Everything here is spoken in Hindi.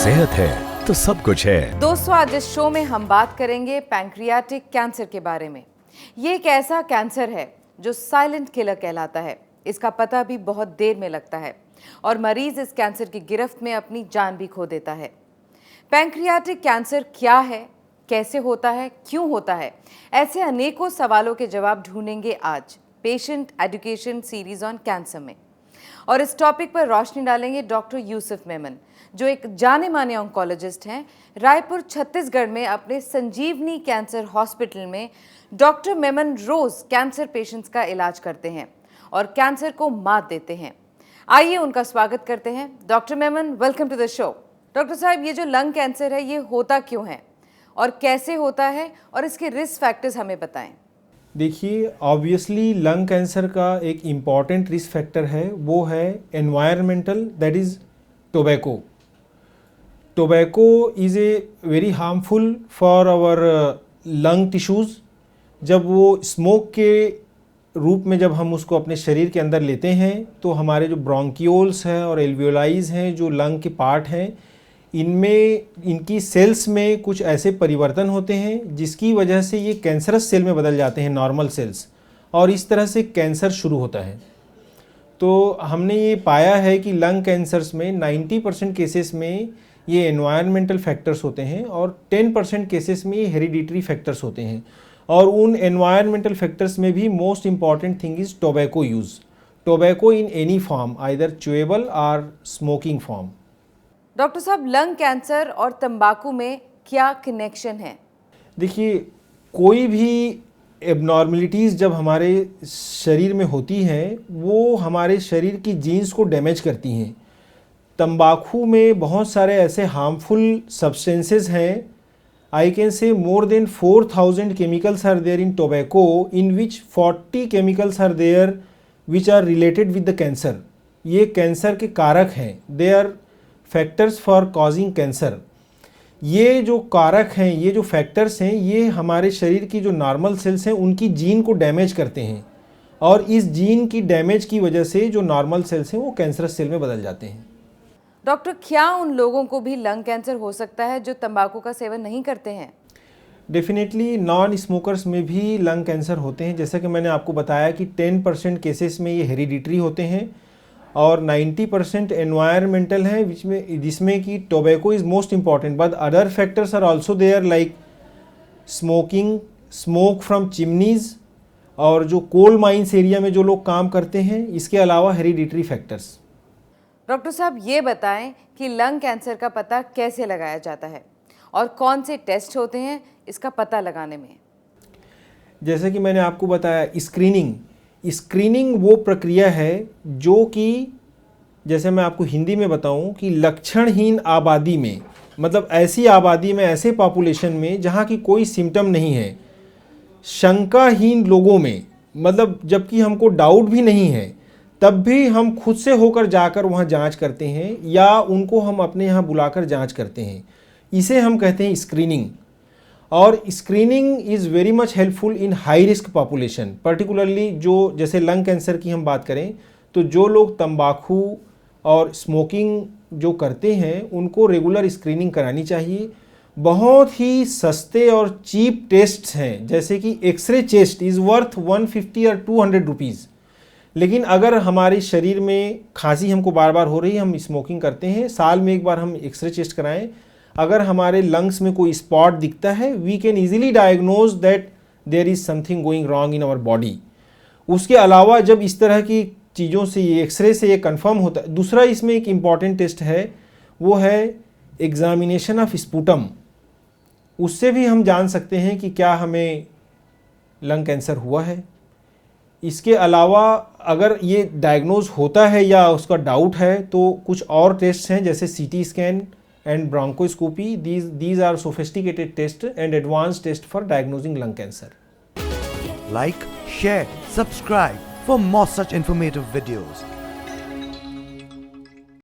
सेहत है तो सब कुछ है। दोस्तों, आज इस शो में हम बात करेंगे पैंक्रियाटिक कैंसर के बारे में। ये एक ऐसा कैंसर है जो साइलेंट किलर कहलाता है। इसका पता भी बहुत देर में लगता है और मरीज इस कैंसर की गिरफ्त में अपनी जान भी खो देता है। पैंक्रियाटिक कैंसर क्या है, कैसे होता है, क्यों होता है, ऐसे अनेकों सवालों के जवाब ढूंढेंगे आज patient education series on cancer में। और इस टॉपिक पर रोशनी डालेंगे डॉक्टर यूसुफ मेमन, जो एक जाने माने ऑन्कोलॉजिस्ट हैं। रायपुर छत्तीसगढ़ में अपने संजीवनी कैंसर हॉस्पिटल में डॉक्टर मेमन रोज कैंसर पेशेंट्स का इलाज करते हैं और कैंसर को मात देते हैं। आइए उनका स्वागत करते हैं। Doctor Memon, welcome to the show. Doctor साहब, ये जो लंग कैंसर है, ये होता क्यों है और कैसे होता है, और इसके रिस्क फैक्टर्स हमें बताएं। देखिए, ऑब्वियसली लंग कैंसर का एक इम्पॉर्टेंट रिस्क फैक्टर है, वो है environmental, that is tobacco. Tobacco is a very harmful for our lung tissues. जब वो स्मोक के रूप में जब हम उसको अपने शरीर के अंदर लेते हैं तो हमारे जो ब्रोंकियोल्स हैं और एल्वियोलाइज हैं, जो लंग के पार्ट हैं, इनमें इनकी सेल्स में कुछ ऐसे परिवर्तन होते हैं जिसकी वजह से ये कैंसरस सेल में बदल जाते हैं, नॉर्मल सेल्स, और इस तरह से कैंसर शुरू होता है। तो हमने ये पाया है कि लंग कैंसर्स में 90% केसेस में ये एनवायरमेंटल फैक्टर्स होते हैं और 10% केसेस में ये हेरिडिटरी फैक्टर्स होते हैं। और उन एनवायरमेंटल फैक्टर्स में भी most important thing is tobacco use. Tobacco in any form, either chewable और स्मोकिंग फॉर्म। डॉक्टर साहब, लंग कैंसर और तंबाकू में क्या कनेक्शन है? देखिए, कोई भी एबनॉर्मलिटीज़ जब हमारे शरीर में होती हैं वो हमारे शरीर की जीन्स को डैमेज करती हैं। तंबाकू में बहुत सारे ऐसे हार्मफुल सब्सटेंसेस हैं। I can say more than 4000 chemicals are there in tobacco, in which 40 chemicals are there which are related with the cancer. ये कैंसर के कारक हैं, they are factors for causing cancer. ये जो कारक हैं, ये जो फैक्टर्स हैं, ये हमारे शरीर की जो नॉर्मल सेल्स हैं उनकी जीन को डैमेज करते हैं, और इस जीन की डैमेज की वजह से जो नॉर्मल सेल्स हैं वो कैंसरस सेल में बदल जाते हैं। डॉक्टर, क्या उन लोगों को भी लंग कैंसर हो सकता है जो तंबाकू का सेवन नहीं करते हैं? डेफिनेटली नॉन स्मोकर्स में भी लंग कैंसर होते हैं। जैसा कि मैंने आपको बताया कि 10% केसेस में ये हेरिडिटरी होते हैं और 90% एनवायरमेंटल है, जिसमें कि tobacco is most important, but other factors are also there like smoking, smoke from chimneys, और जो कोल माइंस एरिया में जो लोग काम करते हैं, इसके अलावा हेरिडिटरी फैक्टर्स। डॉक्टर साहब, ये बताएं कि लंग कैंसर का पता कैसे लगाया जाता है और कौन से टेस्ट होते हैं इसका पता लगाने में? जैसे कि मैंने आपको बताया, स्क्रीनिंग वो प्रक्रिया है जो कि, जैसे मैं आपको हिंदी में बताऊं, कि लक्षणहीन आबादी में, मतलब ऐसी आबादी में, ऐसे पॉपुलेशन में जहां की कोई सिम्टम नहीं है, शंकाहीन लोगों में, मतलब जबकि हमको डाउट भी नहीं है, तब भी हम खुद से होकर जाकर वहां जांच करते हैं या उनको हम अपने यहाँ बुलाकर जांच करते हैं। इसे हम कहते हैं स्क्रीनिंग। और screening is very much helpful in high risk population, particularly जो, जैसे लंग कैंसर की हम बात करें तो जो लोग तंबाकू और स्मोकिंग जो करते हैं उनको रेगुलर स्क्रीनिंग करानी चाहिए। बहुत ही सस्ते और चीप टेस्ट्स हैं, जैसे कि एक्सरे चेस्ट इज़ वर्थ 150 और 200 रुपीज़। लेकिन अगर हमारे शरीर में खांसी हमको बार बार हो रही है, हम स्मोकिंग करते हैं, साल में एक बार हम एक्सरे चेस्ट कराएं, अगर हमारे लंग्स में कोई स्पॉट दिखता है, we can easily diagnose that there is something going wrong in our body. उसके अलावा जब इस तरह की चीज़ों से, ये एक्सरे से ये कंफर्म होता है, दूसरा इसमें एक इम्पॉर्टेंट टेस्ट है, वो है एग्जामिनेशन ऑफ स्पूटम। उससे भी हम जान सकते हैं कि क्या हमें लंग कैंसर हुआ है। इसके अलावा अगर ये डायग्नोज होता है या उसका डाउट है तो कुछ और टेस्ट हैं, जैसे CT scan and bronchoscopy. These are sophisticated tests and advanced tests for diagnosing lung cancer. Like, share, subscribe for more such informative videos.